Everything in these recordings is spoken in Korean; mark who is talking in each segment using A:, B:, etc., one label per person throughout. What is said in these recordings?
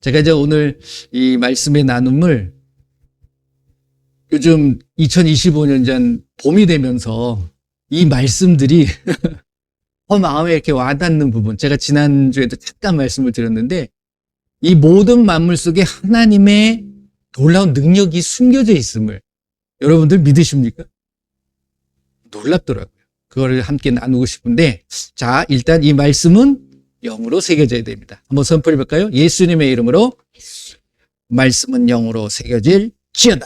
A: 제가 이제 오늘 이 말씀의 나눔을 요즘 2025년 전 봄이 되면서 이 말씀들이 마음에 이렇게 와닿는 부분, 제가 지난주에도 잠깐 말씀을 드렸는데, 이 모든 만물 속에 하나님의 놀라운 능력이 숨겨져 있음을 여러분들 믿으십니까? 놀랍더라고요. 그거를 함께 나누고 싶은데, 자, 일단 이 말씀은 영으로 새겨져야 됩니다. 한번 선포해 볼까요? 예수님의 이름으로 말씀은 영으로 새겨질지어다.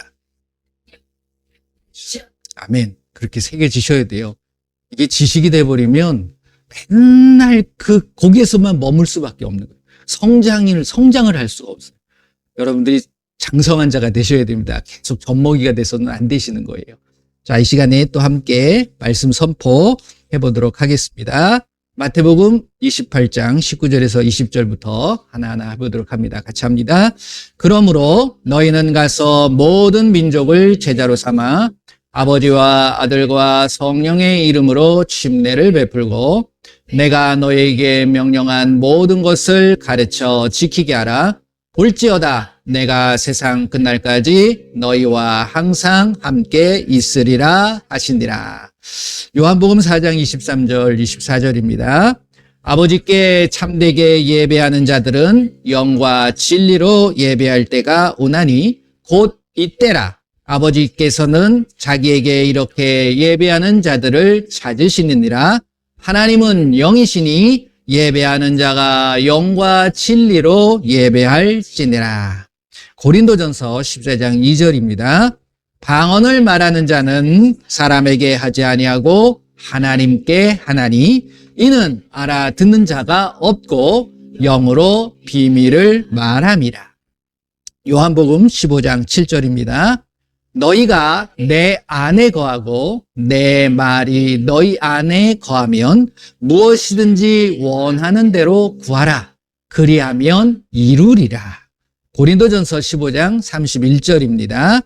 A: 아멘. 그렇게 새겨지셔야 돼요. 이게 지식이 돼버리면 맨날 거기에서만 머물 수밖에 없는 거예요. 성장을 할 수가 없어요. 여러분들이 장성한 자가 되셔야 됩니다. 계속 젖먹이가 돼서는 안 되시는 거예요. 자, 이 시간에 또 함께 말씀 선포해 보도록 하겠습니다. 마태복음 28장 19절에서 20절부터 하나하나 해보도록 합니다. 같이 합니다. 그러므로 너희는 가서 모든 민족을 제자로 삼아 아버지와 아들과 성령의 이름으로 침례를 베풀고 내가 너희에게 명령한 모든 것을 가르쳐 지키게 하라. 볼지어다 내가 세상 끝날까지 너희와 항상 함께 있으리라 하시니라. 요한복음 4장 23절 24절입니다. 아버지께 참되게 예배하는 자들은 영과 진리로 예배할 때가 오나니 곧 이때라. 아버지께서는 자기에게 이렇게 예배하는 자들을 찾으시느니라. 하나님은 영이시니 예배하는 자가 영과 진리로 예배할지니라. 고린도전서 14장 2절입니다. 방언을 말하는 자는 사람에게 하지 아니하고 하나님께 하나니 이는 알아듣는 자가 없고 영으로 비밀을 말함이라. 요한복음 15장 7절입니다. 너희가 내 안에 거하고 내 말이 너희 안에 거하면 무엇이든지 원하는 대로 구하라. 그리하면 이루리라. 고린도전서 15장 31절입니다.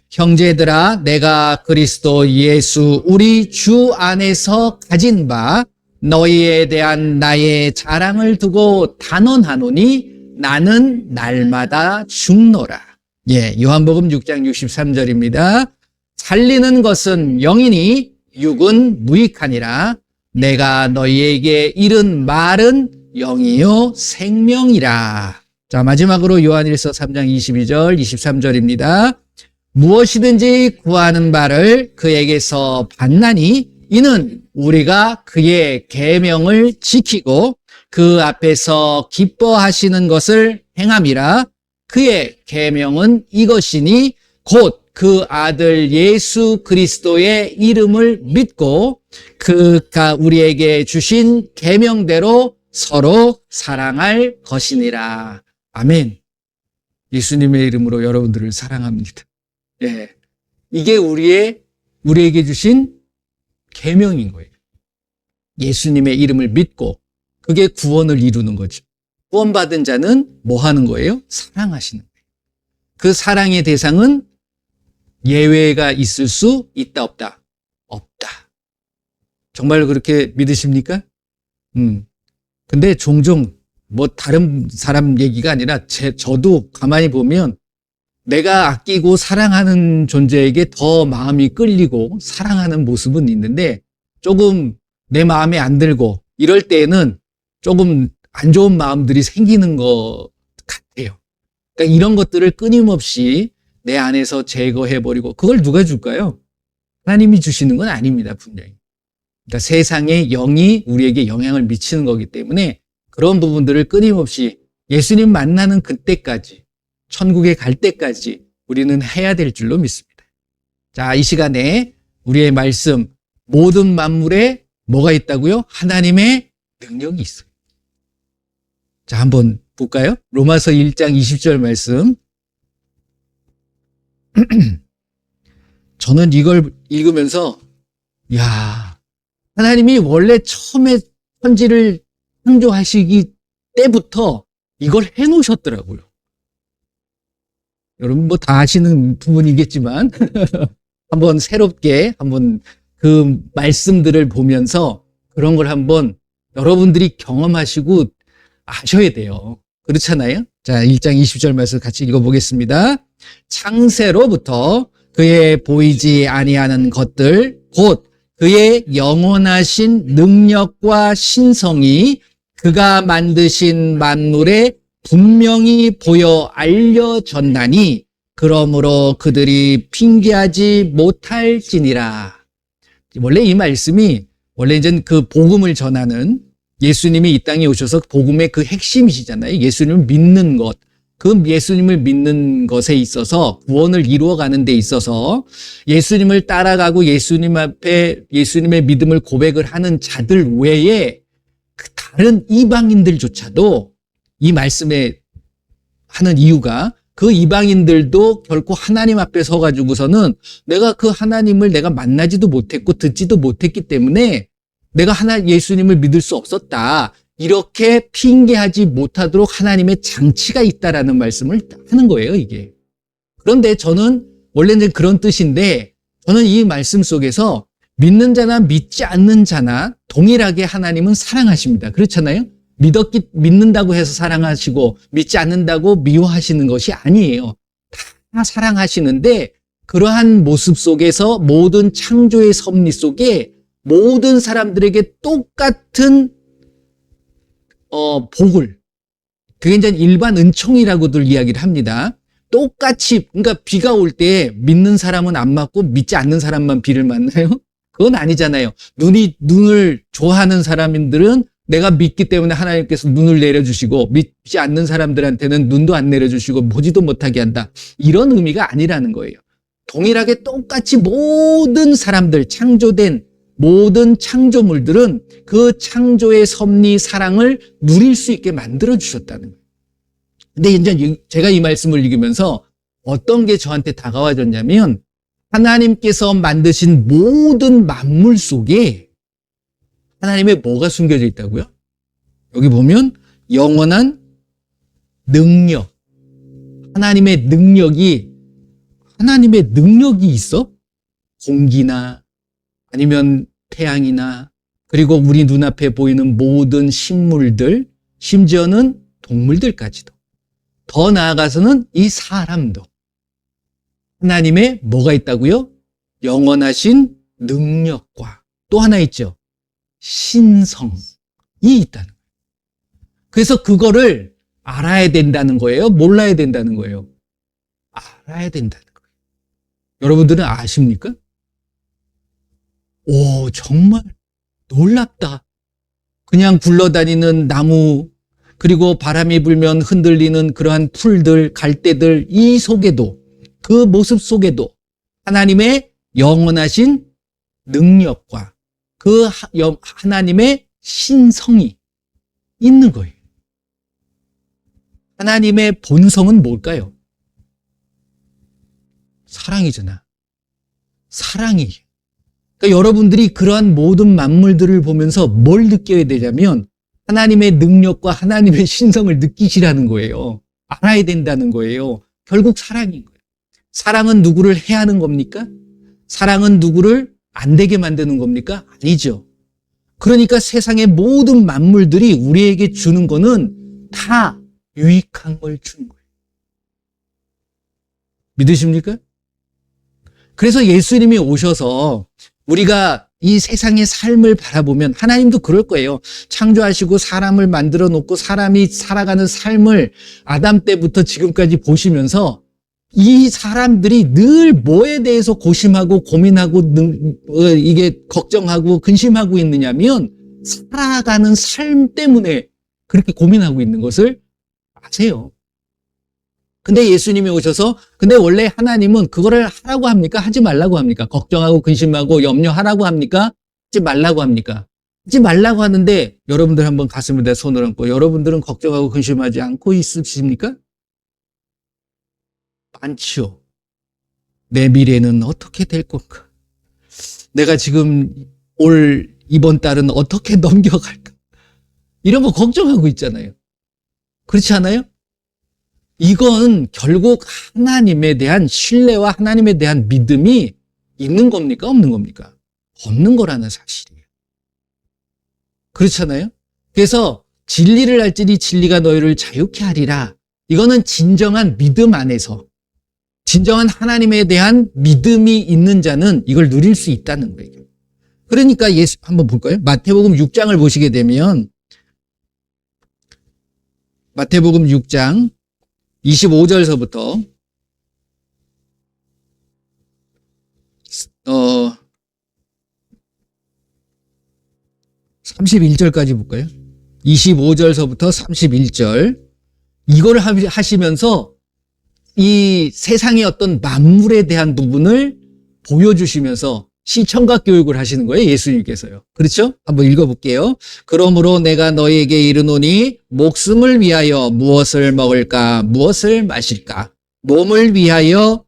A: 형제들아 내가 그리스도 예수 우리 주 안에서 가진 바 너희에 대한 나의 자랑을 두고 단언하노니 나는 날마다 죽노라. 요한복음 6장 63절입니다. 살리는 것은 영이니 육은 무익하니라. 내가 너희에게 이른 말은 영이요 생명이라. 자, 마지막으로 요한일서 3장 22절 23절입니다. 무엇이든지 구하는 바를 그에게서 받나니 이는 우리가 그의 계명을 지키고 그 앞에서 기뻐하시는 것을 행함이라. 그의 계명은 이것이니 곧 그 아들 예수 그리스도의 이름을 믿고 그가 우리에게 주신 계명대로 서로 사랑할 것이니라. 아멘. 예수님의 이름으로 여러분들을 사랑합니다. 이게 우리에게 주신 계명인 거예요. 예수님의 이름을 믿고 그게 구원을 이루는 거죠. 구원받은 자는 뭐 하는 거예요? 사랑하시는 거예요. 그 사랑의 대상은 예외가 있을 수 있다 없다? 없다. 정말 그렇게 믿으십니까? 근데 종종 뭐 다른 사람 얘기가 아니라 저도 가만히 보면 내가 아끼고 사랑하는 존재에게 더 마음이 끌리고 사랑하는 모습은 있는데 조금 내 마음에 안 들고 이럴 때에는 조금 안 좋은 마음들이 생기는 것 같아요. 그러니까 이런 것들을 끊임없이 내 안에서 제거해버리고 그걸 누가 줄까요? 하나님이 주시는 건 아닙니다, 분명히. 그러니까 세상의 영이 우리에게 영향을 미치는 거기 때문에 그런 부분들을 끊임없이 예수님 만나는 그때까지, 천국에 갈 때까지 우리는 해야 될 줄로 믿습니다. 자, 이 시간에 우리의 말씀, 모든 만물에 뭐가 있다고요? 하나님의 능력이 있어요. 자, 한번 볼까요? 로마서 1장 20절 말씀. 저는 이걸 읽으면서 하나님이 원래 처음에 천지를 창조하시기 때부터 이걸 해놓으셨더라고요. 여러분 뭐 다 아시는 부분이겠지만 한번 새롭게 한번 그 말씀들을 보면서 그런 걸 한번 여러분들이 경험하시고 아셔야 돼요. 그렇잖아요? 자, 1장 20절 말씀 같이 읽어보겠습니다. 창세로부터 그의 보이지 아니하는 것들 곧 그의 영원하신 능력과 신성이 그가 만드신 만물에 분명히 보여 알려졌나니 그러므로 그들이 핑계하지 못할지니라. 원래 이 말씀이 원래 이제 그 복음을 전하는 예수님이 이 땅에 오셔서 복음의 그 핵심이시잖아요. 예수님을 믿는 것. 그 예수님을 믿는 것에 있어서 구원을 이루어가는 데 있어서 예수님을 따라가고 예수님 앞에 예수님의 믿음을 고백을 하는 자들 외에 그 다른 이방인들조차도 이 말씀에 하는 이유가 그 이방인들도 결코 하나님 앞에 서가지고서는 내가 그 하나님을 내가 만나지도 못했고 듣지도 못했기 때문에 내가 예수님을 믿을 수 없었다. 이렇게 핑계하지 못하도록 하나님의 장치가 있다라는 말씀을 하는 거예요, 이게. 그런데 저는 원래는 그런 뜻인데 저는 이 말씀 속에서 믿는 자나 믿지 않는 자나 동일하게 하나님은 사랑하십니다. 그렇잖아요? 믿는다고 해서 사랑하시고 믿지 않는다고 미워하시는 것이 아니에요. 다 사랑하시는데 그러한 모습 속에서 모든 창조의 섭리 속에 모든 사람들에게 똑같은 복을, 그게 이제 일반 은총이라고들 이야기를 합니다. 똑같이, 그러니까 비가 올 때 믿는 사람은 안 맞고 믿지 않는 사람만 비를 맞나요? 그건 아니잖아요. 눈을 좋아하는 사람들은 내가 믿기 때문에 하나님께서 눈을 내려주시고 믿지 않는 사람들한테는 눈도 안 내려주시고 보지도 못하게 한다. 이런 의미가 아니라는 거예요. 동일하게 똑같이 모든 사람들, 창조된 모든 창조물들은 그 창조의 섭리, 사랑을 누릴 수 있게 만들어주셨다는 거예요. 근데 이제 제가 이 말씀을 읽으면서 어떤 게 저한테 다가와졌냐면 하나님께서 만드신 모든 만물 속에 하나님의 뭐가 숨겨져 있다고요? 여기 보면 영원한 능력. 하나님의 능력이 있어? 공기나 아니면 태양이나 그리고 우리 눈앞에 보이는 모든 식물들, 심지어는 동물들까지도. 더 나아가서는 이 사람도. 하나님의 뭐가 있다고요? 영원하신 능력과 또 하나 있죠. 신성이 있다는 거예요. 그래서 그거를 알아야 된다는 거예요? 몰라야 된다는 거예요? 알아야 된다는 거예요. 여러분들은 아십니까? 오, 정말 놀랍다. 그냥 굴러다니는 나무, 그리고 바람이 불면 흔들리는 그러한 풀들, 갈대들, 이 속에도, 그 모습 속에도 하나님의 영원하신 능력과 그 하나님의 신성이 있는 거예요. 하나님의 본성은 뭘까요? 사랑이잖아. 사랑이. 그러니까 여러분들이 그러한 모든 만물들을 보면서 뭘 느껴야 되냐면 하나님의 능력과 하나님의 신성을 느끼시라는 거예요. 알아야 된다는 거예요. 결국 사랑인 거예요. 사랑은 누구를 해하는 겁니까? 사랑은 누구를 안 되게 만드는 겁니까? 아니죠. 그러니까 세상의 모든 만물들이 우리에게 주는 거는 다 유익한 걸 주는 거예요. 믿으십니까? 그래서 예수님이 오셔서 우리가 이 세상의 삶을 바라보면 하나님도 그럴 거예요. 창조하시고 사람을 만들어 놓고 사람이 살아가는 삶을 아담 때부터 지금까지 보시면서 이 사람들이 늘 뭐에 대해서 고심하고 고민하고 이게 걱정하고 근심하고 있느냐면 살아가는 삶 때문에 그렇게 고민하고 있는 것을 아세요. 근데 예수님이 오셔서 근데 원래 하나님은 그거를 하라고 합니까? 하지 말라고 합니까? 걱정하고 근심하고 염려하라고 합니까? 하지 말라고 합니까? 하지 말라고 하는데 여러분들 한번 가슴에다 손을 얹고 여러분들은 걱정하고 근심하지 않고 있으십니까? 많지요. 내 미래는 어떻게 될 건가? 내가 지금 이번 달은 어떻게 넘겨갈까? 이런 거 걱정하고 있잖아요. 그렇지 않아요? 이건 결국 하나님에 대한 신뢰와 하나님에 대한 믿음이 있는 겁니까? 없는 겁니까? 없는 거라는 사실이에요. 그렇잖아요? 그래서 진리를 알지니 진리가 너희를 자유케 하리라. 이거는 진정한 믿음 안에서, 진정한 하나님에 대한 믿음이 있는 자는 이걸 누릴 수 있다는 거예요. 그러니까 예수 한번 볼까요? 마태복음 6장을 보시게 되면 마태복음 6장 25절서부터 31절까지 볼까요? 25절서부터 31절. 이걸 하시면서 이 세상의 어떤 만물에 대한 부분을 보여주시면서 시청각 교육을 하시는 거예요, 예수님께서요. 그렇죠? 한번 읽어볼게요. 그러므로 내가 너희에게 이르노니 목숨을 위하여 무엇을 먹을까, 무엇을 마실까, 몸을 위하여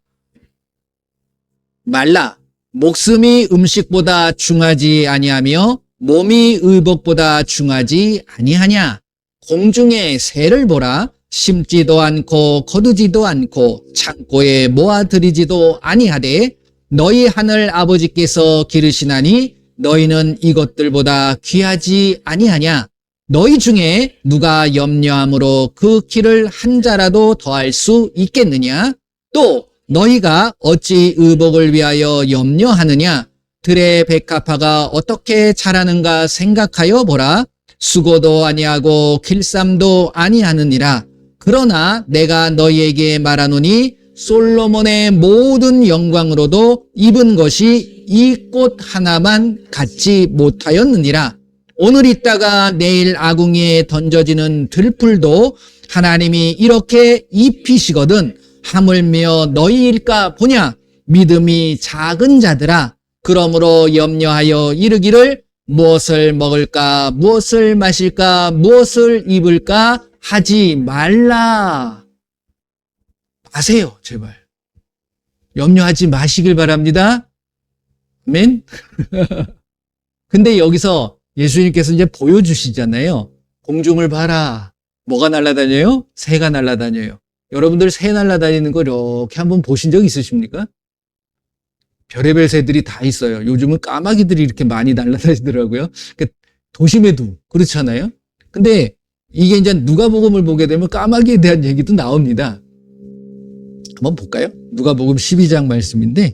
A: 말라. 목숨이 음식보다 중하지 아니하며 몸이 의복보다 중하지 아니하냐. 공중의 새를 보라. 심지도 않고 거두지도 않고 창고에 모아들이지도 아니하되 너희 하늘 아버지께서 기르시나니 너희는 이것들보다 귀하지 아니하냐. 너희 중에 누가 염려함으로 그 키를 한 자라도 더할 수 있겠느냐. 또 너희가 어찌 의복을 위하여 염려하느냐. 들의 백합화가 어떻게 자라는가 생각하여 보라. 수고도 아니하고 길쌈도 아니하느니라. 그러나 내가 너희에게 말하노니 솔로몬의 모든 영광으로도 입은 것이 이 꽃 하나만 갖지 못하였느니라. 오늘 있다가 내일 아궁이에 던져지는 들풀도 하나님이 이렇게 입히시거든 하물며 너희일까 보냐. 믿음이 작은 자들아. 그러므로 염려하여 이르기를 무엇을 먹을까, 무엇을 마실까, 무엇을 입을까 하지 말라. 마세요, 제발. 염려하지 마시길 바랍니다. 아멘. 근데 여기서 예수님께서 이제 보여주시잖아요. 공중을 봐라. 뭐가 날아다녀요? 새가 날아다녀요. 여러분들 새 날아다니는 거 이렇게 한번 보신 적 있으십니까? 별의별 새들이 다 있어요. 요즘은 까마귀들이 이렇게 많이 날아다니더라고요. 도심에도 그렇잖아요. 근데 이게 이제 누가복음을 보게 되면 까마귀에 대한 얘기도 나옵니다. 한번 볼까요? 누가복음 12장 말씀인데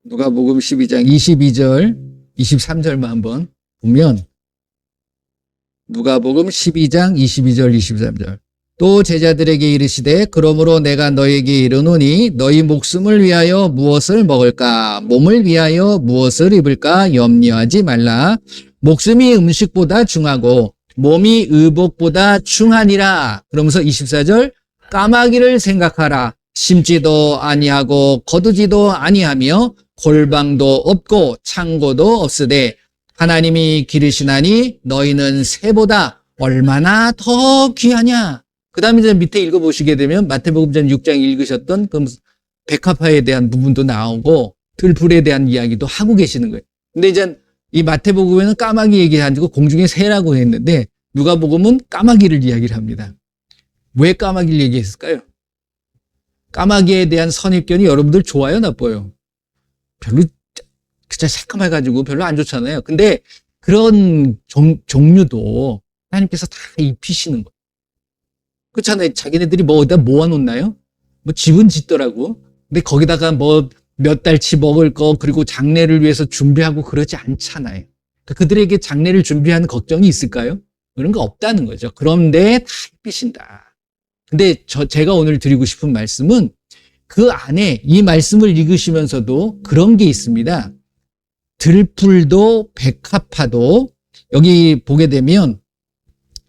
A: 누가복음 12장 22절, 23절만 한번 보면 누가복음 12장 22절, 23절. 또 제자들에게 이르시되 그러므로 내가 너희에게 이르노니 너희 목숨을 위하여 무엇을 먹을까, 몸을 위하여 무엇을 입을까 염려하지 말라. 목숨이 음식보다 중하고 몸이 의복보다 중하니라. 그러면서 24절 까마귀를 생각하라. 심지도 아니하고 거두지도 아니하며 골방도 없고 창고도 없으되 하나님이 기르시나니 너희는 새보다 얼마나 더 귀하냐. 그 다음에 이제 밑에 읽어보시게 되면 마태복음 6장 읽으셨던 그 백합화에 대한 부분도 나오고 들풀에 대한 이야기도 하고 계시는 거예요. 근데 이제 이 마태복음에는 까마귀 얘기하고 공중에 새라고 했는데 누가복음은 까마귀를 이야기를 합니다. 왜 까마귀를 얘기했을까요? 까마귀에 대한 선입견이 여러분들 좋아요, 나빠요? 별로 진짜 새까매가지고 별로 안 좋잖아요. 근데 그런 종류도 하나님께서 다 입히시는 거예요. 그렇잖아요. 자기네들이 뭐 어디다 모아놓나요? 뭐 집은 짓더라고. 근데 거기다가 뭐 몇 달치 먹을 거 그리고 장례를 위해서 준비하고 그러지 않잖아요. 그들에게 장례를 준비하는 걱정이 있을까요? 그런 거 없다는 거죠. 그런데 다 입히신다. 근데 제가 오늘 드리고 싶은 말씀은 그 안에 이 말씀을 읽으시면서도 그런 게 있습니다. 들풀도 백합화도 여기 보게 되면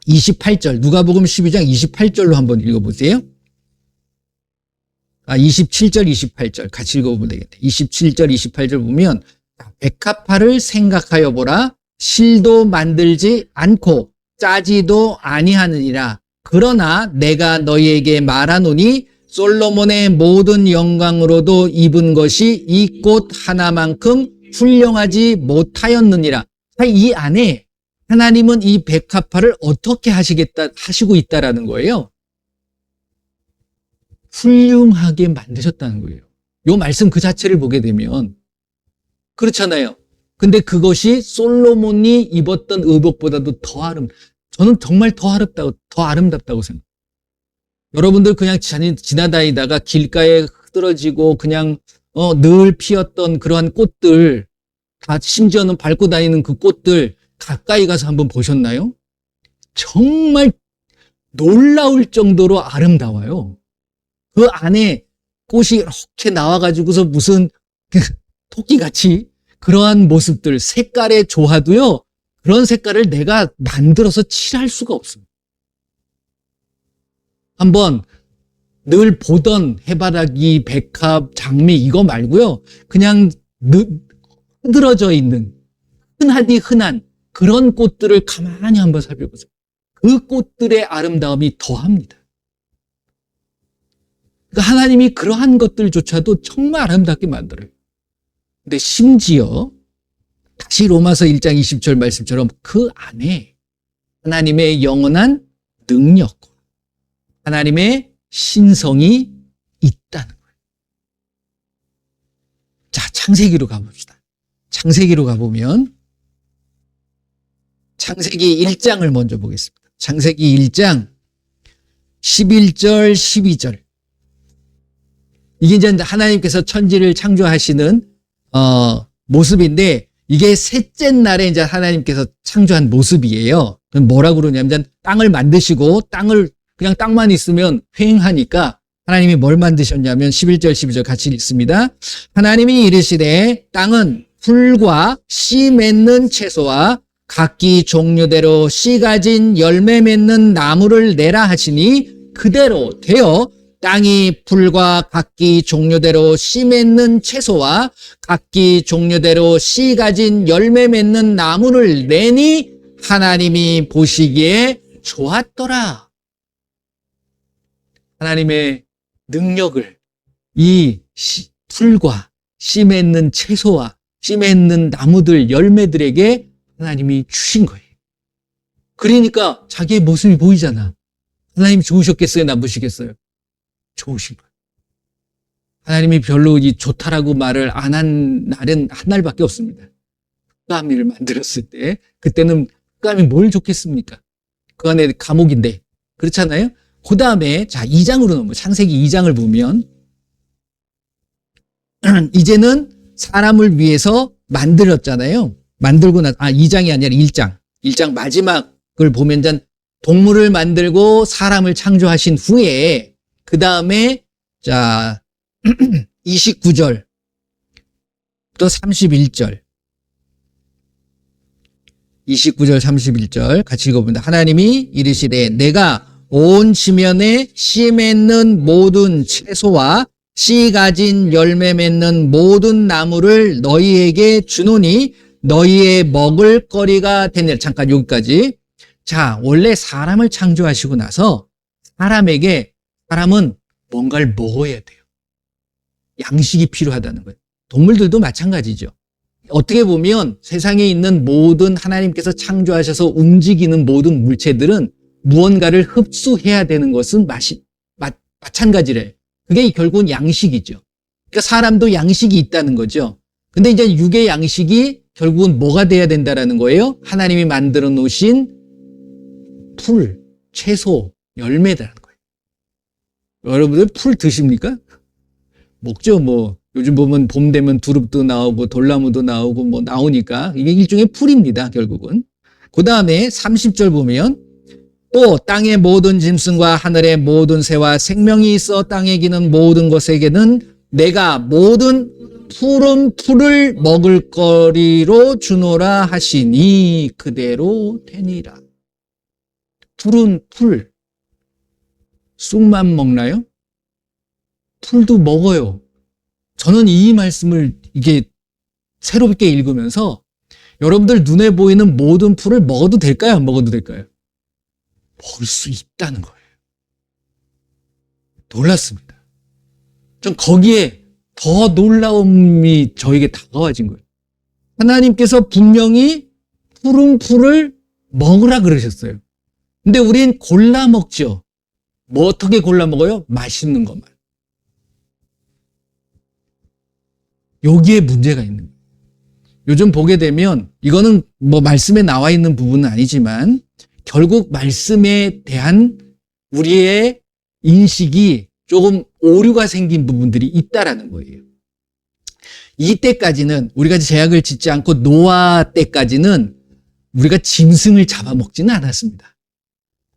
A: 28절 누가복음 12장 28절로 한번 읽어보세요. 27절 28절 같이 읽어보면 되겠네. 27절 28절 보면 백합화를 생각하여 보라. 실도 만들지 않고 짜지도 아니하느니라. 그러나 내가 너희에게 말하노니 솔로몬의 모든 영광으로도 입은 것이 이 꽃 하나만큼 훌륭하지 못하였느니라. 이 안에 하나님은 이 백합화를 어떻게 하시고 있다라는 거예요. 훌륭하게 만드셨다는 거예요. 요 말씀 그 자체를 보게 되면 그렇잖아요. 근데 그것이 솔로몬이 입었던 의복보다도 저는 정말 더 아름답다고 생각해요. 여러분들 그냥 지나다니다가 길가에 흐드러지고 그냥 늘 피었던 그러한 꽃들, 다 심지어는 밟고 다니는 그 꽃들 가까이 가서 한번 보셨나요? 정말 놀라울 정도로 아름다워요. 그 안에 꽃이 이렇게 나와가지고서 무슨 토끼같이 그러한 모습들, 색깔의 조화도요, 그런 색깔을 내가 만들어서 칠할 수가 없습니다. 한번 늘 보던 해바라기, 백합, 장미 이거 말고요, 그냥 흐드러져 있는 흔한 그런 꽃들을 가만히 한번 살펴보세요. 그 꽃들의 아름다움이 더합니다. 그러니까 하나님이 그러한 것들조차도 정말 아름답게 만들어요. 근데 심지어 다시 로마서 1장 20절 말씀처럼 그 안에 하나님의 영원한 능력과 하나님의 신성이 있다는 거예요. 자, 창세기로 가봅시다. 창세기로 가보면 창세기 1장을 먼저 보겠습니다. 창세기 1장 11절 12절. 이게 이제 하나님께서 천지를 창조하시는 모습인데, 이게 셋째 날에 이제 하나님께서 창조한 모습이에요. 뭐라고 그러냐면, 땅을 만드시고 그냥 땅만 있으면 휑하니까 하나님이 뭘 만드셨냐면 11절 12절 같이 읽습니다. 하나님이 이르시되 땅은 풀과 씨 맺는 채소와 각기 종류대로 씨 가진 열매 맺는 나무를 내라 하시니 그대로 되어 땅이 풀과 각기 종류대로 씨 맺는 채소와 각기 종류대로 씨 가진 열매 맺는 나무를 내니 하나님이 보시기에 좋았더라. 하나님의 능력을 이 풀과 씨 맺는 채소와 씨 맺는 나무들, 열매들에게 하나님이 주신 거예요. 그러니까 자기의 모습이 보이잖아. 하나님 좋으셨겠어요? 나쁘시겠어요? 좋으신 거예요. 하나님이 별로 좋다라고 말을 안 한 날은 한 날밖에 없습니다. 흑암이를 만들었을 때, 그때는 흑암이 뭘 좋겠습니까? 그 안에 감옥인데. 그렇잖아요? 그 다음에, 자, 2장으로 넘어요. 창세기 2장을 보면, 이제는 사람을 위해서 만들었잖아요. 만들고 2장이 아니라 1장. 1장 마지막을 보면, 동물을 만들고 사람을 창조하신 후에, 그 다음에, 자, 29절, 또 31절. 29절, 31절 같이 읽어봅니다. 하나님이 이르시되 내가 온 지면에 씨 맺는 모든 채소와 씨 가진 열매 맺는 모든 나무를 너희에게 주노니 너희의 먹을 거리가 되느니라. 잠깐 여기까지. 자, 원래 사람을 창조하시고 나서 사람은 뭔가를 먹어야 돼요. 양식이 필요하다는 거예요. 동물들도 마찬가지죠. 어떻게 보면 세상에 있는 모든 하나님께서 창조하셔서 움직이는 모든 물체들은 무언가를 흡수해야 되는 것은 마찬가지래. 그게 결국은 양식이죠. 그러니까 사람도 양식이 있다는 거죠. 근데 이제 육의 양식이 결국은 뭐가 돼야 된다라는 거예요? 하나님이 만들어 놓으신 풀, 채소, 열매라는 거예요. 여러분들 풀 드십니까? 먹죠. 요즘 보면 봄 되면 두릅도 나오고 돌나무도 나오고 나오니까 이게 일종의 풀입니다. 결국은. 그 다음에 30절 보면 또 땅의 모든 짐승과 하늘의 모든 새와 생명이 있어 땅에 기는 모든 것에게는 내가 모든 푸른 풀을 먹을 거리로 주노라 하시니 그대로 되니라. 푸른 풀, 쑥만 먹나요? 풀도 먹어요. 저는 이 말씀을 이게 새롭게 읽으면서 여러분들 눈에 보이는 모든 풀을 먹어도 될까요? 안 먹어도 될까요? 먹을 수 있다는 거예요. 놀랐습니다. 전 거기에 더 놀라움이 저에게 다가와진 거예요. 하나님께서 분명히 푸른 풀을 먹으라 그러셨어요. 근데 우린 골라 먹죠. 어떻게 골라 먹어요? 맛있는 것만. 여기에 문제가 있는 거예요. 요즘 보게 되면 이거는 뭐 말씀에 나와 있는 부분은 아니지만 결국 말씀에 대한 우리의 인식이 조금 오류가 생긴 부분들이 있다라는 거예요. 이때까지는 우리가 제약을 짓지 않고 노아 때까지는 우리가 짐승을 잡아먹지는 않았습니다.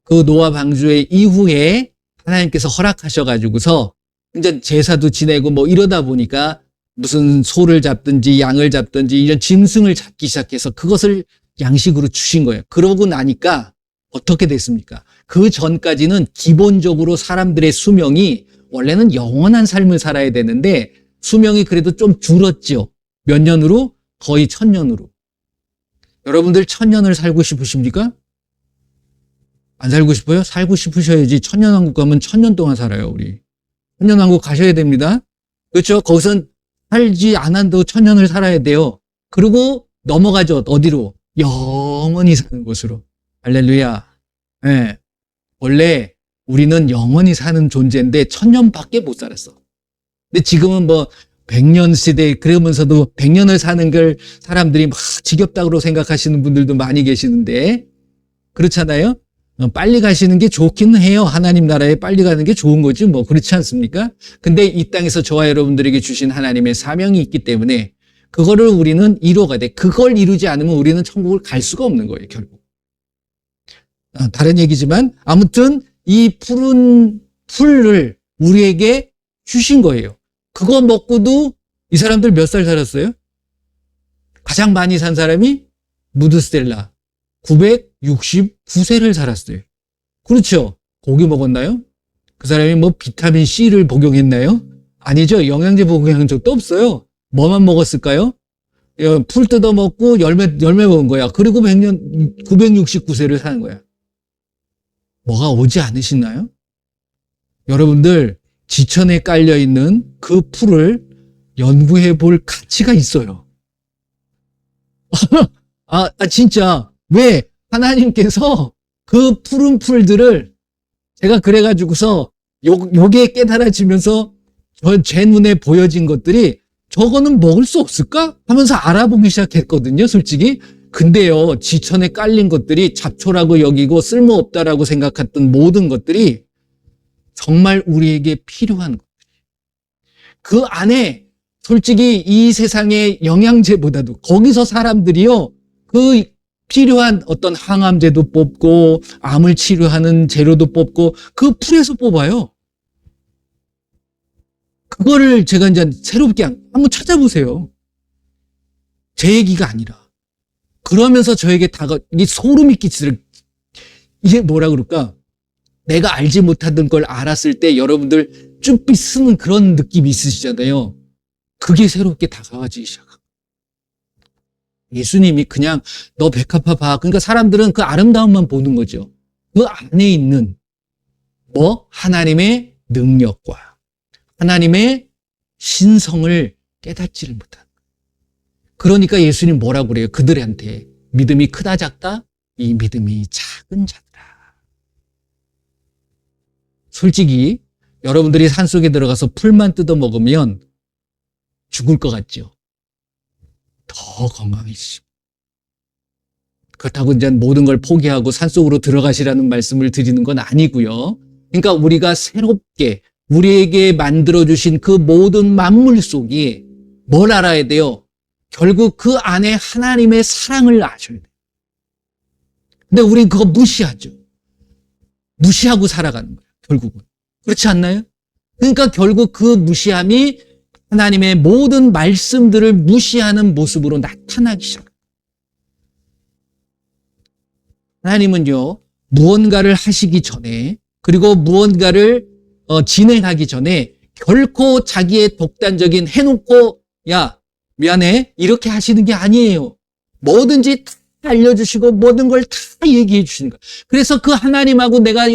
A: 그 노아 방주의 이후에 하나님께서 허락하셔가지고서 이제 제사도 지내고 뭐 이러다 보니까 무슨 소를 잡든지 양을 잡든지 이런 짐승을 잡기 시작해서 그것을 양식으로 주신 거예요. 그러고 나니까 어떻게 됐습니까? 그 전까지는 기본적으로 사람들의 수명이 원래는 영원한 삶을 살아야 되는데 수명이 그래도 좀 줄었죠. 몇 년으로? 거의 1000년으로. 여러분들 1000년을 살고 싶으십니까? 안 살고 싶어요? 살고 싶으셔야지. 천년왕국 가면 1000년 동안 살아요, 우리. 천년왕국 가셔야 됩니다. 그렇죠? 거기선 살지 않아도 1000년을 살아야 돼요. 그리고 넘어가죠. 어디로? 영원히 사는 곳으로. 할렐루야. 네. 원래 우리는 영원히 사는 존재인데 1000년밖에 못 살았어. 근데 지금은 뭐 100년 시대 그러면서도 100년을 사는 걸 사람들이 막 지겹다고 생각하시는 분들도 많이 계시는데 그렇잖아요? 빨리 가시는 게 좋기는 해요. 하나님 나라에 빨리 가는 게 좋은 거지 뭐 그렇지 않습니까? 근데 이 땅에서 저와 여러분들에게 주신 하나님의 사명이 있기 때문에 그거를 우리는 이루어가야 돼. 그걸 이루지 않으면 우리는 천국을 갈 수가 없는 거예요, 결국. 다른 얘기지만 아무튼 이 푸른 풀을 우리에게 주신 거예요. 그거 먹고도 이 사람들 몇 살 살았어요? 가장 많이 산 사람이 무드셀라 969세를 살았어요. 그렇죠? 고기 먹었나요? 그 사람이 뭐 비타민 C를 복용했나요? 아니죠. 영양제 복용한 적도 없어요. 뭐만 먹었을까요? 풀 뜯어 먹고 열매 먹은 거야. 그리고 969세를 사는 거야. 뭐가 오지 않으시나요? 여러분들 지천에 깔려 있는 그 풀을 연구해 볼 가치가 있어요. 진짜. 왜? 하나님께서 그 푸른 풀들을 제가 그래가지고서 요게 깨달아지면서 제 눈에 보여진 것들이 저거는 먹을 수 없을까? 하면서 알아보기 시작했거든요, 솔직히. 근데요, 지천에 깔린 것들이 잡초라고 여기고 쓸모없다라고 생각했던 모든 것들이 정말 우리에게 필요한 것들이. 그 안에 솔직히 이 세상의 영양제보다도 거기서 사람들이요, 그 필요한 어떤 항암제도 뽑고 암을 치료하는 재료도 뽑고 그 풀에서 뽑아요. 그거를 제가 이제 새롭게 한번 찾아보세요. 제 얘기가 아니라. 그러면서 저에게 이게 소름이 끼치더라고요. 이게 뭐라 그럴까? 내가 알지 못하던 걸 알았을 때 여러분들 쭈삐 쓰는 그런 느낌이 있으시잖아요. 그게 새롭게 다가와지기 시작합니다. 예수님이 그냥 너 백합화 봐. 그러니까 사람들은 그 아름다움만 보는 거죠. 그 안에 있는 하나님의 능력과 하나님의 신성을 깨닫지를 못하는 거예요. 그러니까 예수님 뭐라고 그래요? 그들한테 믿음이 크다 작다? 이 믿음이 작은 자들아. 솔직히 여러분들이 산속에 들어가서 풀만 뜯어 먹으면 죽을 것 같죠? 더 건강해지시고. 그렇다고 이제 모든 걸 포기하고 산속으로 들어가시라는 말씀을 드리는 건 아니고요. 그러니까 우리가 새롭게 우리에게 만들어주신 그 모든 만물 속에 뭘 알아야 돼요? 결국 그 안에 하나님의 사랑을 아셔야 돼요. 근데 우린 그거 무시하죠. 무시하고 살아가는 거예요, 결국은. 그렇지 않나요? 그러니까 결국 그 무시함이 하나님의 모든 말씀들을 무시하는 모습으로 나타나기 시작합니다. 하나님은요, 무언가를 하시기 전에, 그리고 무언가를 진행하기 전에 결코 자기의 독단적인 해놓고, 야, 미안해, 이렇게 하시는 게 아니에요. 뭐든지 다 알려주시고 모든 걸 다 얘기해 주시는 거예요. 그래서 그 하나님하고 내가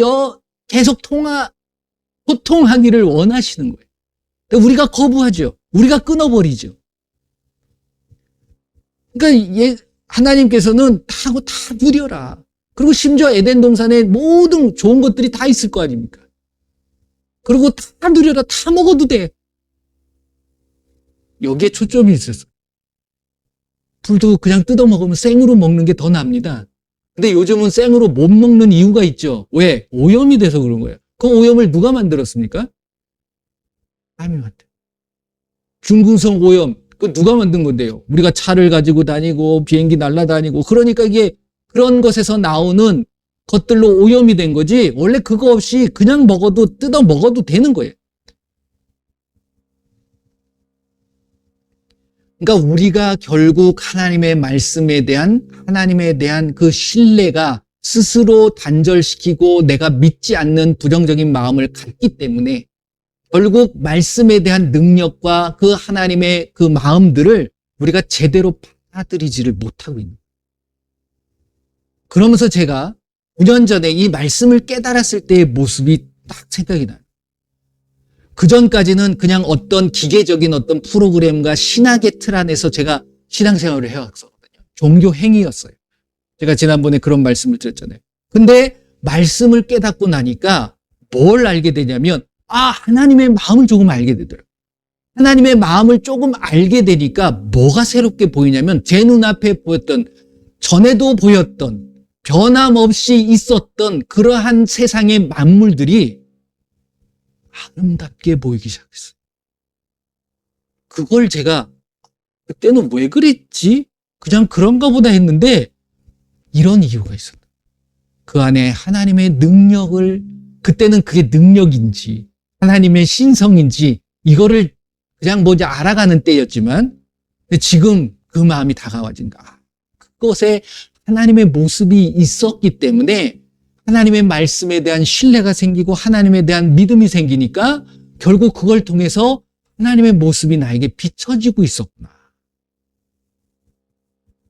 A: 계속 소통하기를 원하시는 거예요. 우리가 거부하죠. 우리가 끊어버리죠. 그러니까 하나님께서는 다 누려라. 그리고 심지어 에덴 동산에 모든 좋은 것들이 다 있을 거 아닙니까? 그리고 다 누려라. 다 먹어도 돼. 여기에 초점이 있었어. 애플도 그냥 뜯어 먹으면 생으로 먹는 게 더 납니다. 근데 요즘은 생으로 못 먹는 이유가 있죠. 왜? 오염이 돼서 그런 거예요. 그 오염을 누가 만들었습니까? 사람이 만든. 중금속 오염, 그 누가 만든 건데요? 우리가 차를 가지고 다니고 비행기 날아다니고 그러니까 이게 그런 것에서 나오는 것들로 오염이 된 거지 원래 그거 없이 그냥 먹어도 뜯어 먹어도 되는 거예요. 그러니까 우리가 결국 하나님의 말씀에 대한 그 신뢰가 스스로 단절시키고 내가 믿지 않는 부정적인 마음을 갖기 때문에 결국 말씀에 대한 능력과 그 하나님의 그 마음들을 우리가 제대로 받아들이지를 못하고 있는 거예요. 그러면서 제가 9년 전에 이 말씀을 깨달았을 때의 모습이 딱 생각이 나요. 그 전까지는 그냥 어떤 기계적인 어떤 프로그램과 신학의 틀 안에서 제가 신앙생활을 해왔었거든요. 종교 행위였어요. 제가 지난번에 그런 말씀을 드렸잖아요. 근데 말씀을 깨닫고 나니까 뭘 알게 되냐면 하나님의 마음을 조금 알게 되더라고요. 하나님의 마음을 조금 알게 되니까 뭐가 새롭게 보이냐면 제 눈앞에 보였던 전에도 보였던 변함없이 있었던 그러한 세상의 만물들이 아름답게 보이기 시작했어요. 그걸 제가 그때는 왜 그랬지? 그냥 그런가 보다 했는데 이런 이유가 있었다. 그 안에 하나님의 능력을 그때는 그게 능력인지 하나님의 신성인지 이거를 그냥 뭐지 알아가는 때였지만 지금 그 마음이 다가와진다. 그것에 하나님의 모습이 있었기 때문에 하나님의 말씀에 대한 신뢰가 생기고 하나님에 대한 믿음이 생기니까 결국 그걸 통해서 하나님의 모습이 나에게 비춰지고 있었구나.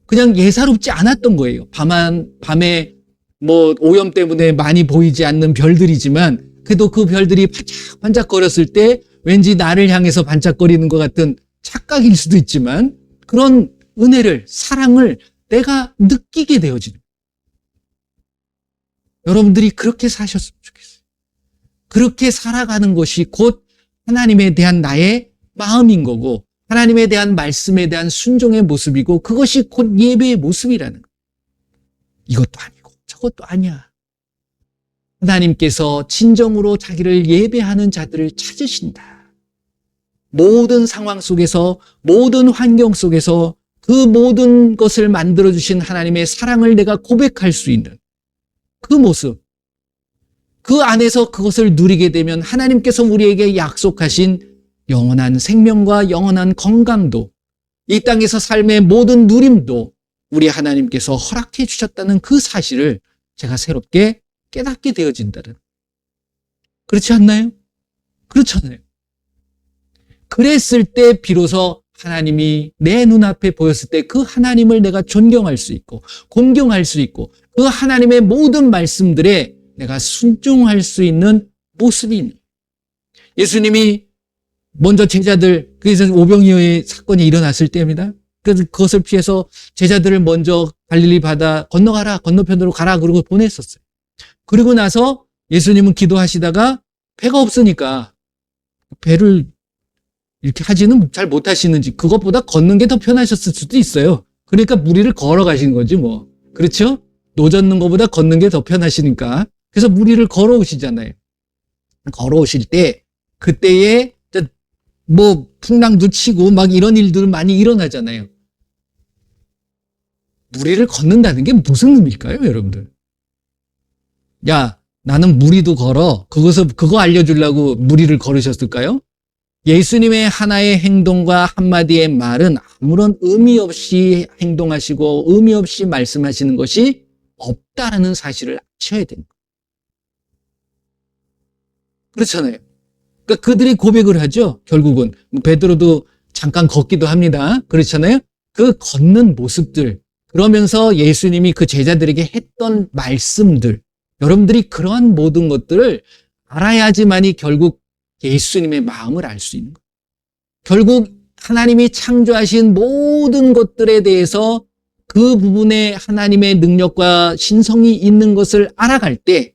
A: 그냥 예사롭지 않았던 거예요. 밤에 뭐 오염 때문에 많이 보이지 않는 별들이지만 그래도 그 별들이 반짝반짝거렸을 때 왠지 나를 향해서 반짝거리는 것 같은 착각일 수도 있지만 그런 은혜를, 사랑을 내가 느끼게 되어지는. 여러분들이 그렇게 사셨으면 좋겠어요. 그렇게 살아가는 것이 곧 하나님에 대한 나의 마음인 거고 하나님에 대한 말씀에 대한 순종의 모습이고 그것이 곧 예배의 모습이라는 거예요. 이것도 아니고 저것도 아니야. 하나님께서 진정으로 자기를 예배하는 자들을 찾으신다. 모든 상황 속에서 모든 환경 속에서 그 모든 것을 만들어주신 하나님의 사랑을 내가 고백할 수 있는 그 모습, 그 안에서 그것을 누리게 되면 하나님께서 우리에게 약속하신 영원한 생명과 영원한 건강도 이 땅에서 삶의 모든 누림도 우리 하나님께서 허락해 주셨다는 그 사실을 제가 새롭게 깨닫게 되어진다는. 그렇지 않나요? 그렇잖아요. 그랬을 때 비로소 하나님이 내 눈앞에 보였을 때 그 하나님을 내가 존경할 수 있고 공경할 수 있고 그 하나님의 모든 말씀들에 내가 순종할 수 있는 모습이 있는. 예수님이 먼저 제자들, 그래서 오병이어의 사건이 일어났을 때입니다. 그래서 그것을 피해서 제자들을 먼저 갈릴리 바다 건너가라, 건너편으로 가라 그러고 보냈었어요. 그리고 나서 예수님은 기도하시다가 배가 없으니까 배를 이렇게 하지는 잘 못하시는지 그것보다 걷는 게 더 편하셨을 수도 있어요. 그러니까 무리를 걸어가신 거지 뭐. 그렇죠? 노젓는 것보다 걷는 게 더 편하시니까. 그래서 무리를 걸어오시잖아요. 걸어오실 때 그때에 뭐 풍랑도 치고 막 이런 일들은 많이 일어나잖아요. 무리를 걷는다는 게 무슨 의미일까요, 여러분들? 야, 나는 무리도 걸어. 그거 알려주려고 무리를 걸으셨을까요? 예수님의 하나의 행동과 한마디의 말은 아무런 의미 없이 행동하시고 의미 없이 말씀하시는 것이 없다라는 사실을 아셔야 됩니다. 그렇잖아요. 그러니까 그들이 고백을 하죠. 결국은 베드로도 잠깐 걷기도 합니다. 그렇잖아요. 그 걷는 모습들 그러면서 예수님이 그 제자들에게 했던 말씀들 여러분들이 그러한 모든 것들을 알아야지만이 결국 예수님의 마음을 알 수 있는 거예요. 결국 하나님이 창조하신 모든 것들에 대해서 그 부분에 하나님의 능력과 신성이 있는 것을 알아갈 때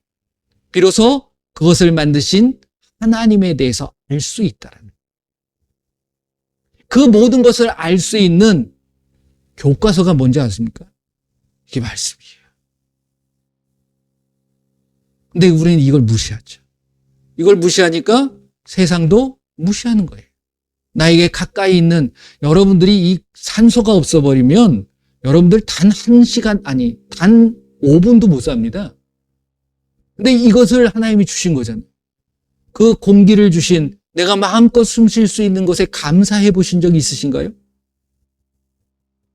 A: 비로소 그것을 만드신 하나님에 대해서 알 수 있다라는 그 모든 것을 알 수 있는 교과서가 뭔지 아십니까? 이게 말씀이에요. 근데 우리는 이걸 무시하죠. 이걸 무시하니까 세상도 무시하는 거예요. 나에게 가까이 있는 여러분들이 이 산소가 없어버리면 여러분들 단 1시간, 아니, 단 5분도 못 삽니다. 근데 이것을 하나님이 주신 거잖아요. 그 공기를 주신, 내가 마음껏 숨 쉴 수 있는 것에 감사해 보신 적 있으신가요?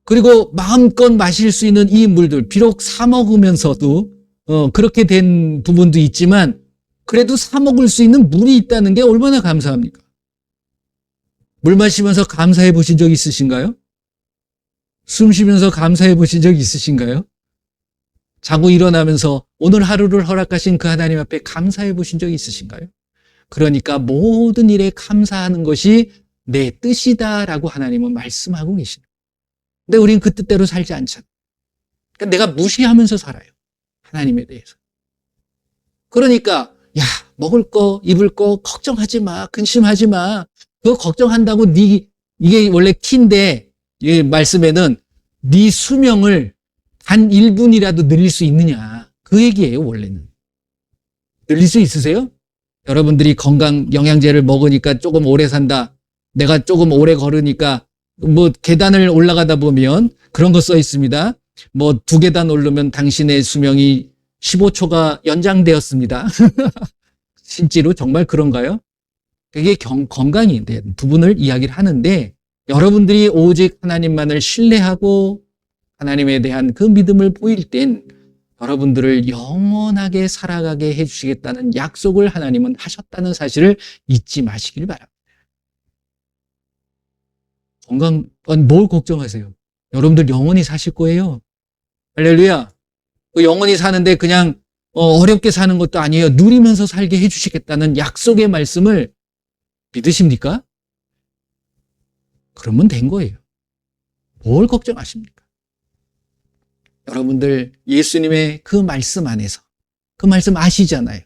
A: 그리고 마음껏 마실 수 있는 이 물들, 비록 사 먹으면서도 그렇게 된 부분도 있지만 그래도 사 먹을 수 있는 물이 있다는 게 얼마나 감사합니까? 물 마시면서 감사해 보신 적 있으신가요? 숨 쉬면서 감사해 보신 적 있으신가요? 자고 일어나면서 오늘 하루를 허락하신 그 하나님 앞에 감사해 보신 적 있으신가요? 그러니까 모든 일에 감사하는 것이 내 뜻이다라고 하나님은 말씀하고 계시는 거예요. 근데 우리는 그 뜻대로 살지 않잖아요. 그러니까 내가 무시하면서 살아요. 하나님에 대해서. 그러니까 야, 먹을 거, 입을 거 걱정하지 마. 근심하지 마. 그거 걱정한다고 이게 원래 키인데 이 말씀에는 네 수명을 단 1분이라도 늘릴 수 있느냐. 그 얘기예요, 원래는. 늘릴 수 있으세요? 여러분들이 건강 영양제를 먹으니까 조금 오래 산다. 내가 조금 오래 걸으니까 뭐 계단을 올라가다 보면 그런 거 써 있습니다. 뭐 2계단 오르면 당신의 수명이 15초가 연장되었습니다. 실제로 정말 그런가요? 그게 건강에 대한 부분을 이야기를 하는데 여러분들이 오직 하나님만을 신뢰하고 하나님에 대한 그 믿음을 보일 땐 여러분들을 영원하게 살아가게 해주시겠다는 약속을 하나님은 하셨다는 사실을 잊지 마시길 바랍니다. 뭘 걱정하세요? 여러분들 영원히 사실 거예요. 할렐루야. 그 영원히 사는데 그냥 어렵게 사는 것도 아니에요. 누리면서 살게 해주시겠다는 약속의 말씀을 믿으십니까? 그러면 된 거예요. 뭘 걱정하십니까? 여러분들 예수님의 그 말씀 안에서 그 말씀 아시잖아요.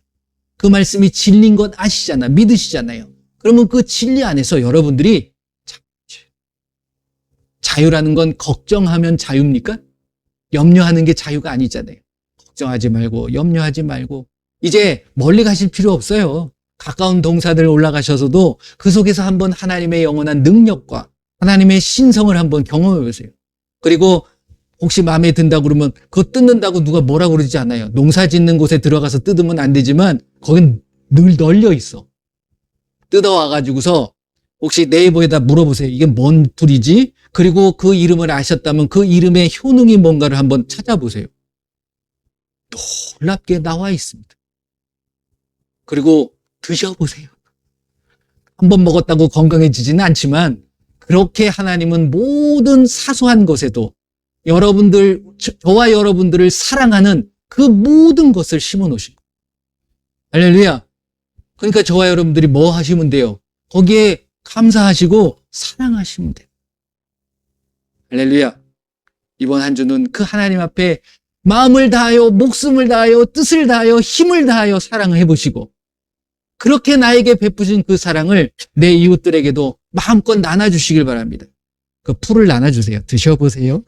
A: 그 말씀이 진리인 것 아시잖아요. 믿으시잖아요. 그러면 그 진리 안에서 여러분들이 자유라는 건 걱정하면 자유입니까? 염려하는 게 자유가 아니잖아요. 걱정하지 말고 염려하지 말고 이제 멀리 가실 필요 없어요. 가까운 동산들 올라가셔서도 그 속에서 한번 하나님의 영원한 능력과 하나님의 신성을 한번 경험해 보세요. 그리고 혹시 마음에 든다고 그러면 그거 뜯는다고 누가 뭐라 그러지 않아요. 농사 짓는 곳에 들어가서 뜯으면 안 되지만 거긴 늘 널려 있어. 뜯어와가지고서 혹시 네이버에다 물어보세요. 이게 뭔 풀이지? 그리고 그 이름을 아셨다면 그 이름의 효능이 뭔가를 한번 찾아보세요. 놀랍게 나와 있습니다. 그리고 드셔보세요. 한번 먹었다고 건강해지지는 않지만 그렇게 하나님은 모든 사소한 것에도 저와 여러분들을 사랑하는 그 모든 것을 심어 놓으신 거예요. 할렐루야. 그러니까 저와 여러분들이 뭐 하시면 돼요? 거기에 감사하시고 사랑하시면 돼요. 할렐루야. 이번 한 주는 그 하나님 앞에 마음을 다하여 목숨을 다하여 뜻을 다하여 힘을 다하여 사랑을 해보시고 그렇게 나에게 베푸신 그 사랑을 내 이웃들에게도 마음껏 나눠주시길 바랍니다. 그 풀을 나눠주세요. 드셔보세요.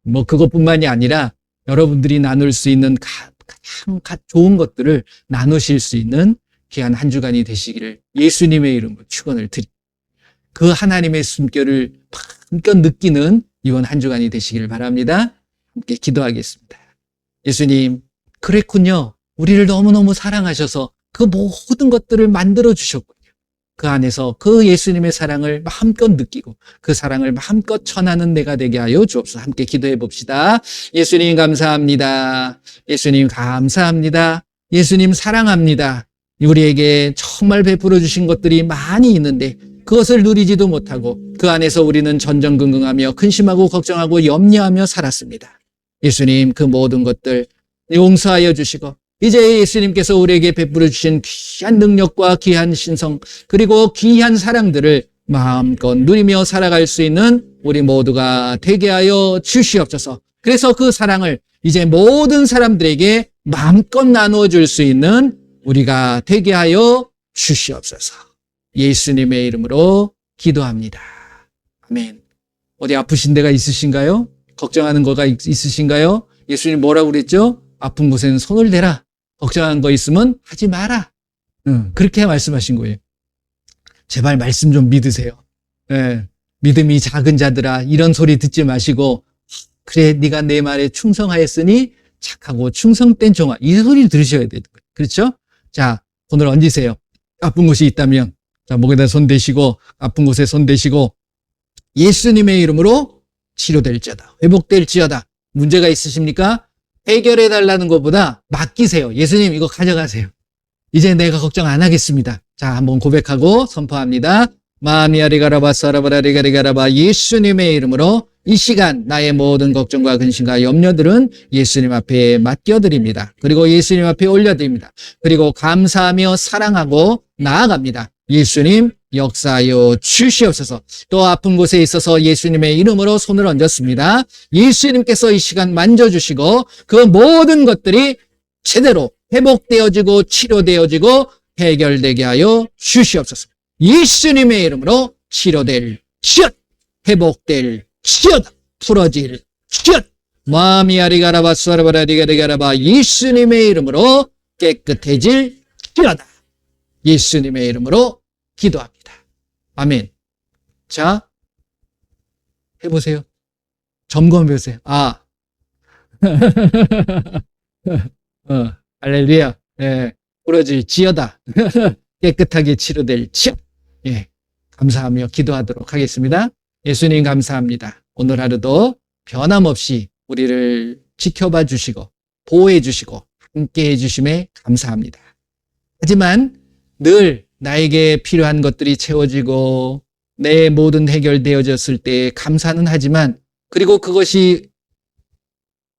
A: 뭐 그것뿐만이 아니라 여러분들이 나눌 수 있는 가장 좋은 것들을 나누실 수 있는 귀한 한 주간이 되시기를 예수님의 이름으로 축원을 드립니다. 그 하나님의 숨결을 마음껏 느끼는 이번 한 주간이 되시기를 바랍니다. 함께 기도하겠습니다. 예수님, 그랬군요. 우리를 너무너무 사랑하셔서 그 모든 것들을 만들어 주셨군요. 그 안에서 그 예수님의 사랑을 마음껏 느끼고 그 사랑을 마음껏 전하는 내가 되게 하여 주옵소서. 함께 기도해 봅시다. 예수님 감사합니다. 예수님 감사합니다. 예수님 사랑합니다. 우리에게 정말 베풀어 주신 것들이 많이 있는데 그것을 누리지도 못하고 그 안에서 우리는 전전긍긍하며 근심하고 걱정하고 염려하며 살았습니다. 예수님 그 모든 것들 용서하여 주시고 이제 예수님께서 우리에게 베풀어 주신 귀한 능력과 귀한 신성 그리고 귀한 사랑들을 마음껏 누리며 살아갈 수 있는 우리 모두가 되게 하여 주시옵소서. 그래서 그 사랑을 이제 모든 사람들에게 마음껏 나누어 줄 수 있는 우리가 되게 하여 주시옵소서. 예수님의 이름으로 기도합니다. 아멘. 어디 아프신 데가 있으신가요? 걱정하는 거가 있으신가요? 예수님 뭐라고 그랬죠? 아픈 곳에는 손을 대라. 걱정하는 거 있으면 하지 마라. 그렇게 말씀하신 거예요. 제발 말씀 좀 믿으세요. 예, 믿음이 작은 자들아, 이런 소리 듣지 마시고, 그래 네가 내 말에 충성하였으니 착하고 충성된 종아, 이 소리를 들으셔야 되는 거예요. 그렇죠? 자, 손을 얹으세요. 아픈 곳이 있다면, 자, 목에다 손 대시고, 아픈 곳에 손 대시고, 예수님의 이름으로 치료될지어다, 회복될지어다. 문제가 있으십니까? 해결해 달라는 것보다 맡기세요. 예수님 이거 가져가세요. 이제 내가 걱정 안 하겠습니다. 자, 한번 고백하고 선포합니다. 마미아리가라바 사라바라리가리가라바, 예수님의 이름으로 이 시간 나의 모든 걱정과 근심과 염려들은 예수님 앞에 맡겨드립니다. 그리고 예수님 앞에 올려드립니다. 그리고 감사하며 사랑하고 나아갑니다. 예수님 역사하여 주시옵소서. 또 아픈 곳에 있어서 예수님의 이름으로 손을 얹었습니다. 예수님께서 이 시간 만져주시고 그 모든 것들이 제대로 회복되어지고 치료되어지고 해결되게 하여 주시옵소서. 예수님의 이름으로 치료될 치읓, 회복될 치읓, 풀어질 치읓, 마미아리가라바 수아라바라리가리가라바, 예수님의 이름으로 깨끗해질 치읓다. 예수님의 이름으로 기도합니다. 아멘. 자, 해보세요. 점검해보세요. 할렐루야. 예, 부러질 지어다. 깨끗하게 치료될 치읓. 예, 감사하며 기도하도록 하겠습니다. 예수님 감사합니다. 오늘 하루도 변함없이 우리를 지켜봐 주시고 보호해 주시고 함께 해 주심에 감사합니다. 하지만 늘 나에게 필요한 것들이 채워지고 내 모든 해결되어졌을 때 감사는 하지만, 그리고 그것이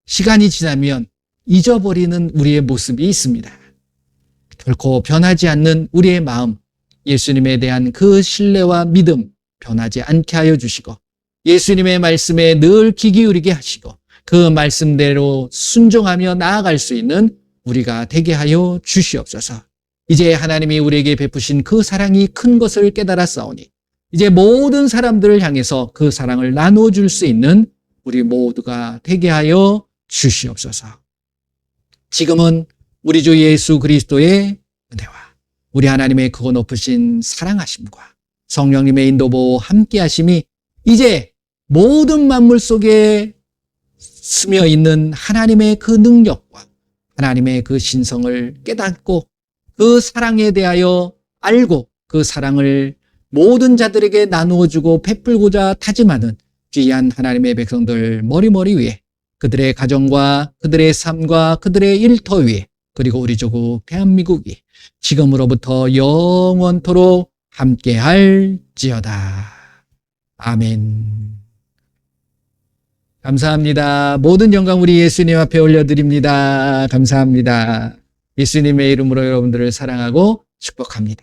A: 시간이 지나면 잊어버리는 우리의 모습이 있습니다. 결코 변하지 않는 우리의 마음, 예수님에 대한 그 신뢰와 믿음 변하지 않게 하여 주시고, 예수님의 말씀에 늘 귀 기울이게 하시고 그 말씀대로 순종하며 나아갈 수 있는 우리가 되게 하여 주시옵소서. 이제 하나님이 우리에게 베푸신 그 사랑이 큰 것을 깨달았사오니 이제 모든 사람들을 향해서 그 사랑을 나누어 줄 수 있는 우리 모두가 되게 하여 주시옵소서. 지금은 우리 주 예수 그리스도의 은혜와 우리 하나님의 크고 높으신 사랑하심과 성령님의 인도보 함께 하심이 이제 모든 만물 속에 스며 있는 하나님의 그 능력과 하나님의 그 신성을 깨닫고 그 사랑에 대하여 알고 그 사랑을 모든 자들에게 나누어주고 베풀고자 다짐하는 귀한 하나님의 백성들 머리머리 위에, 그들의 가정과 그들의 삶과 그들의 일터 위에, 그리고 우리 조국 대한민국 위에 지금으로부터 영원토록 함께할지어다. 아멘. 감사합니다. 모든 영광 우리 예수님 앞에 올려드립니다. 감사합니다. 예수님의 이름으로 여러분들을 사랑하고 축복합니다.